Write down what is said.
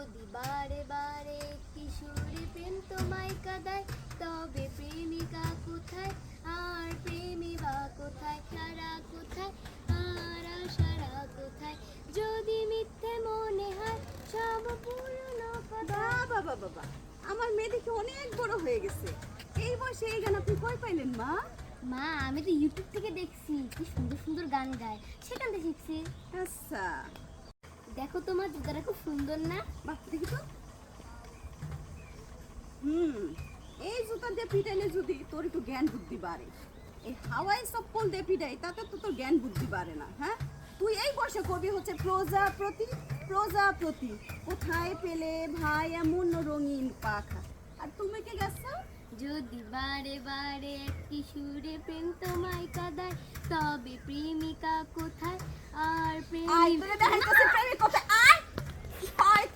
যদি বারে বারে কিশোরী প্রেম তোমায় কাঁদায়, তবে প্রেমিকা কোথায় আর প্রেমী বা কোথায়? সারা কোথায় আর আশারা কোথায়? যদি মিথ্যে মনে হয় সব পুরনো কথা। বাবা বাবা, আমার মেয়ে দেখি অনেক বড় হয়ে গেছে। এই বয়সে এই গান আপনি কই পাইলেন মা? মা, আমি তো ইউটিউব থেকে দেখছি কি সুন্দর সুন্দর গান গায়, সেখান থেকে শিখছি। আচ্ছা, দেখো তোমার জুতাটা খুব সুন্দর না? বাহ দেখি তো। এই জুতা দিয়ে পিটাইলে যদি তোর একটু জ্ঞান বুদ্ধি বাড়ে, এই হাওয়াই চপ্পল দিয়ে পিটাই তাতে তো তোর জ্ঞান বুদ্ধি বাড়ে না। হ্যাঁ, তুই এই বয়সে কবি হচ্ছে প্রজাপতি প্রজাপতি, কোথায় পেলে ভাই এমন রঙিন পাখা। আর তুমি কে গেছো? যদি বারে বারে একই সুরে প্রেম তোমায় কাঁদায়, তবে প্রেমিকা কোথায় আর আয় প্রেমিক? তোরে দেখাইতেছি প্রেমিক কোথায়। আয়